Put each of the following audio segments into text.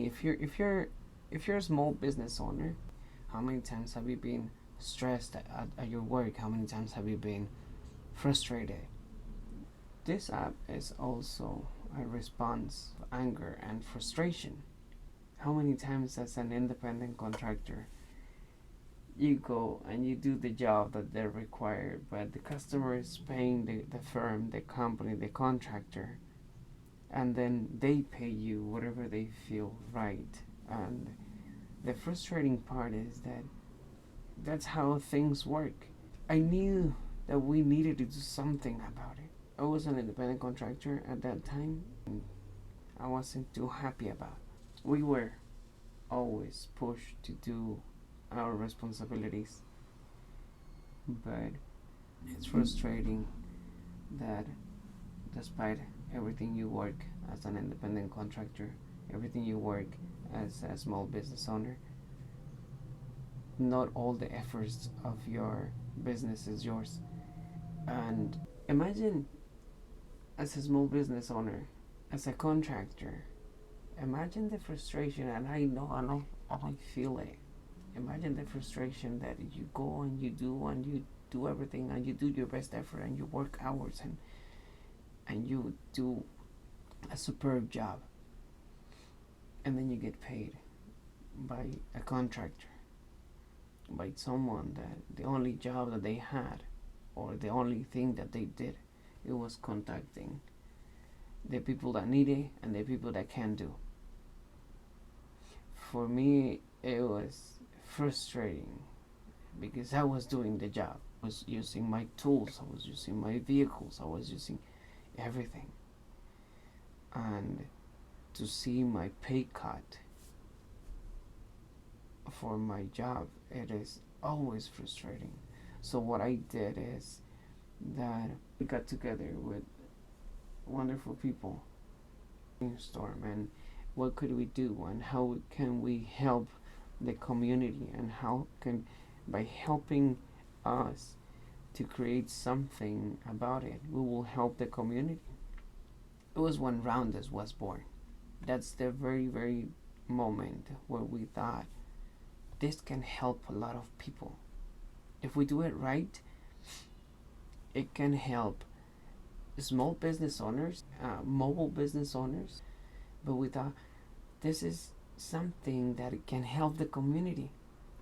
If you're a small business owner, how many times have you been stressed at your work? How many times have you been frustrated? This app is also a response to anger and frustration. How many times as an independent contractor you go and you do the job that they're required, but the customer is paying the firm, the company, the contractor, and then they pay you whatever they feel right. And the frustrating part is that that's how things work. I knew that we needed to do something about it. I was an independent contractor at that time, and I wasn't too happy about it. We were always pushed to do our responsibilities, but it's frustrating that despite everything you work as an independent contractor, everything you work as a small business owner, not all the efforts of your business is yours. And imagine, as a small business owner, as a contractor, imagine the frustration, and I feel it. Imagine the frustration that you go and you do everything and you do your best effort and you work hours and you do a superb job, and then you get paid by a contractor, by someone that the only job that they had or the only thing that they did, it was contacting the people that need it and the people that can do. For me, it was frustrating because I was doing the job. I was using my tools, I was using my vehicles, I was using everything. And to see my pay cut for my job, it is always frustrating. So what I did is that we got together with wonderful people, brainstorm, and what could we do and how can we help the community, and how can, by helping us to create something about it, we will help the community. It was when Rounders was born. That's the very moment where we thought this can help a lot of people. If we do it right, it can help small business owners, mobile business owners, but we thought this is something that it can help the community.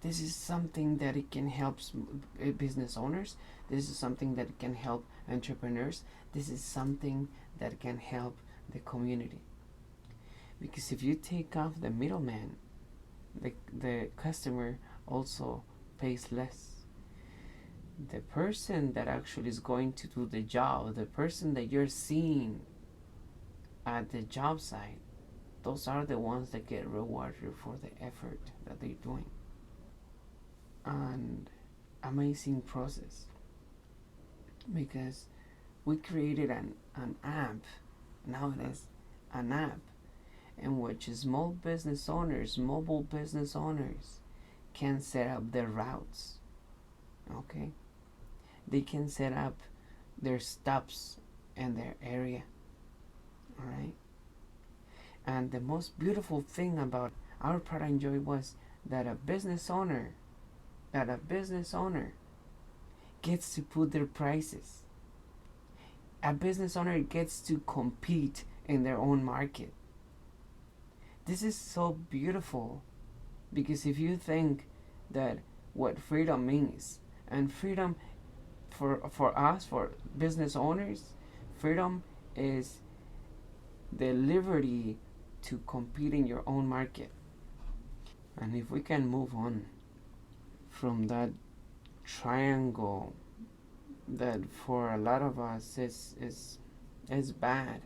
This is something that it can help business owners. This is something that can help entrepreneurs. This is something that can help the community. Because if you take off the middleman, the customer also pays less. The person that actually is going to do the job, the person that you're seeing at the job site, those are the ones that get rewarded for the effort that they're doing. And amazing process, because we created an app. Now it is an app in which small business owners, mobile business owners, can set up their routes. Okay, they can set up their stops in their area. All right. And the most beautiful thing about our Pride and Joy was that a business owner gets to put their prices. A business owner gets to compete in their own market. This is so beautiful, because if you think that what freedom means, and freedom for us, for business owners, freedom is the liberty to compete in your own market. And if we can move on from that triangle that for a lot of us is bad,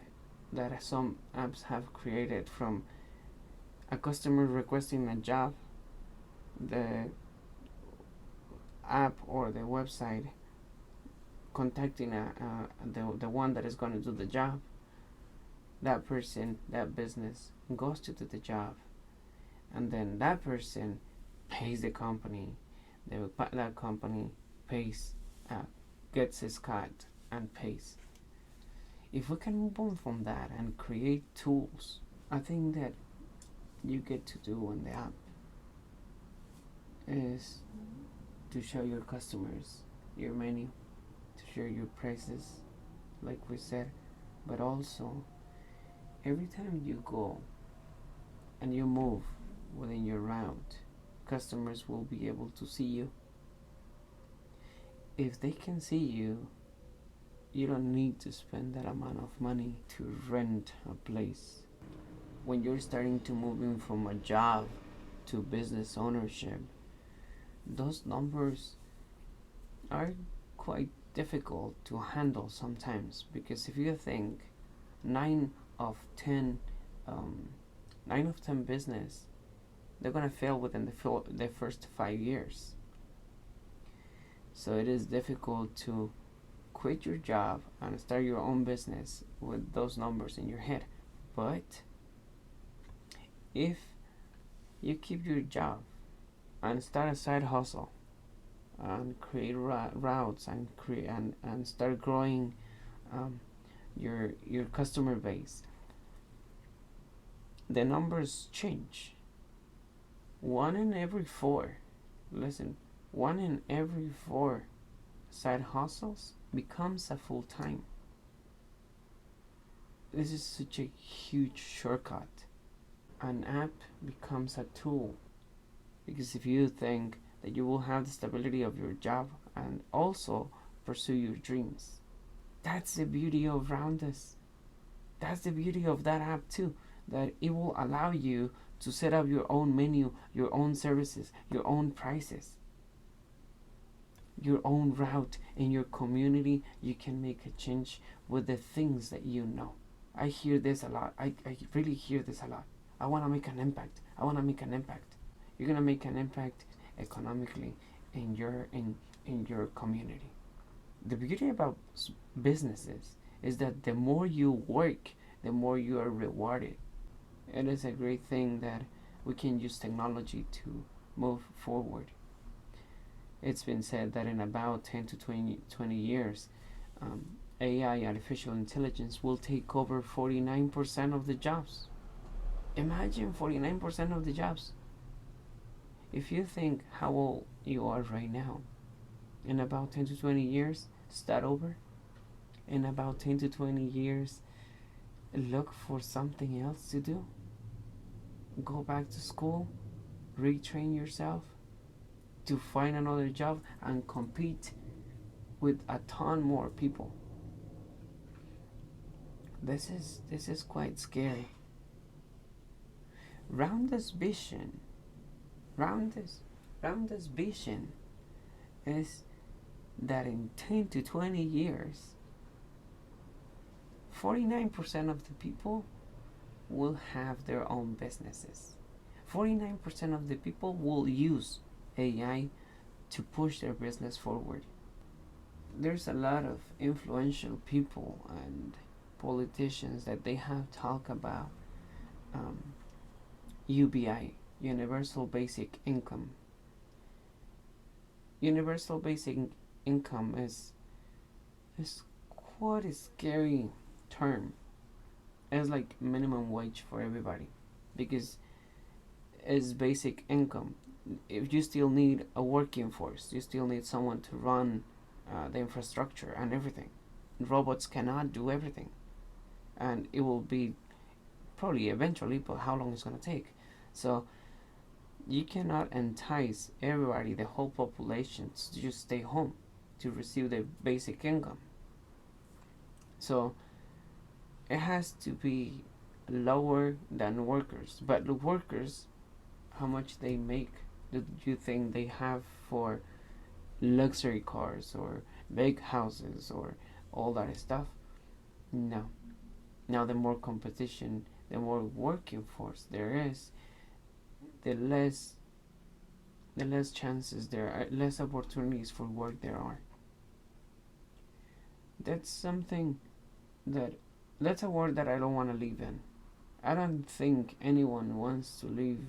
that some apps have created, from a customer requesting a job, the app or the website contacting the one that is going to do the job, that person, that business goes to do the job, and then that person pays the company. That company pays, gets his cut and pays. If we can move on from that and create tools, I think that you get to do on the app is to show your customers your menu, to share your prices, like we said, but also every time you go and you move within your route, customers will be able to see you. If they can see you, you don't need to spend that amount of money to rent a place. When you're starting to move in from a job to business ownership, those numbers are quite difficult to handle sometimes, because if you think 9 of 10 um, 9 of 10 business, they're gonna fail within the first 5 years. So it is difficult to quit your job and start your own business with those numbers in your head. But if you keep your job and start a side hustle and create routes and start growing your customer base, the numbers change. 1 in every 4, listen, 1 in every 4 side hustles becomes a full time. This is such a huge shortcut. An app becomes a tool, because if you think that you will have the stability of your job and also pursue your dreams, that's the beauty of Roundus. That's the beauty of that app too, that it will allow you to set up your own menu, your own services, your own prices, your own route in your community. You can make a change with the things that you know. I hear this a lot. I really hear this a lot. I want to make an impact. I want to make an impact. You're going to make an impact economically in your community. The beauty about businesses is that the more you work, the more you are rewarded. It is a great thing that we can use technology to move forward. It's been said that in about 10 to 20 years, AI, artificial intelligence, will take over 49% of the jobs. Imagine 49% of the jobs. If you think how old you are right now, in about 10 to 20 years, start over. In about 10 to 20 years, look for something else to do. Go back to school, retrain yourself to find another job and compete with a ton more people. This is quite scary. Roundus vision is that in 10 to 20 years, 49% of the people will have their own businesses. 49% of the people will use AI to push their business forward. There's a lot of influential people and politicians that they have talked about UBI, Universal Basic Income. Universal Basic Income is quite a scary term. It's like minimum wage for everybody, because it's basic income. If you still need a working force, you still need someone to run the infrastructure and everything. Robots cannot do everything, and it will be probably eventually, but how long it's going to take? So you cannot entice everybody, the whole population, to just stay home to receive the basic income. So it has to be lower than workers. But the workers, how much they make, do you think they have for luxury cars or big houses or all that stuff? No. Now the more competition, the more working force there is, the less chances there are, less opportunities for work there are. That's something that's a world that I don't want to live in. I don't think anyone wants to live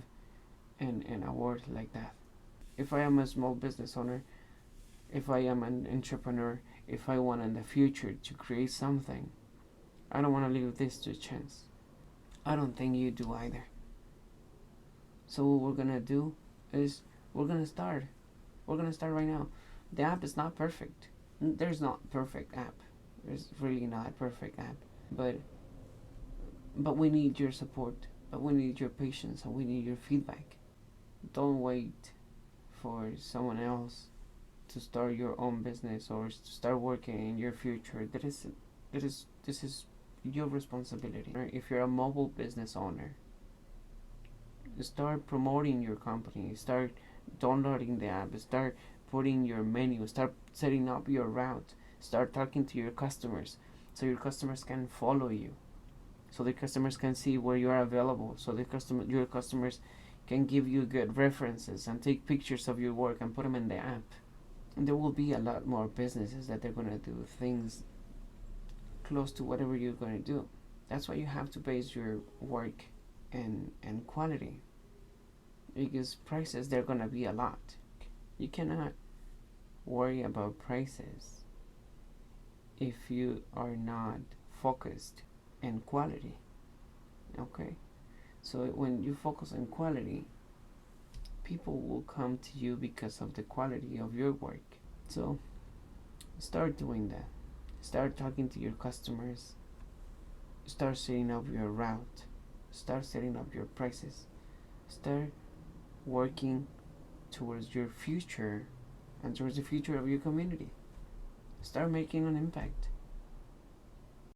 in a world like that. If I am a small business owner, if I am an entrepreneur, if I want in the future to create something, I don't want to leave this to chance. I don't think you do either. So what we're gonna do is we're gonna start. We're gonna start right now. The app is not perfect. There's not perfect app. There's really not a perfect app. But we need your support. But we need your patience and we need your feedback. Don't wait for someone else to start your own business or to start working in your future. This is your responsibility. If you're a mobile business owner, start promoting your company. Start downloading the app. Start putting your menu. Start setting up your route. Start talking to your customers, so your customers can follow you. So the customers can see where you are available. So your customers can give you good references and take pictures of your work and put them in the app. And there will be a lot more businesses that they're gonna do things close to whatever you're gonna do. That's why you have to base your work and quality, because prices, they're gonna be a lot. You cannot worry about prices if you are not focused in quality. Okay, so when you focus on quality, people will come to you because of the quality of your work. So start doing that. Start talking to your customers. Start setting up your route. Start setting up your prices. Start working towards your future and towards the future of your community. Start making an impact.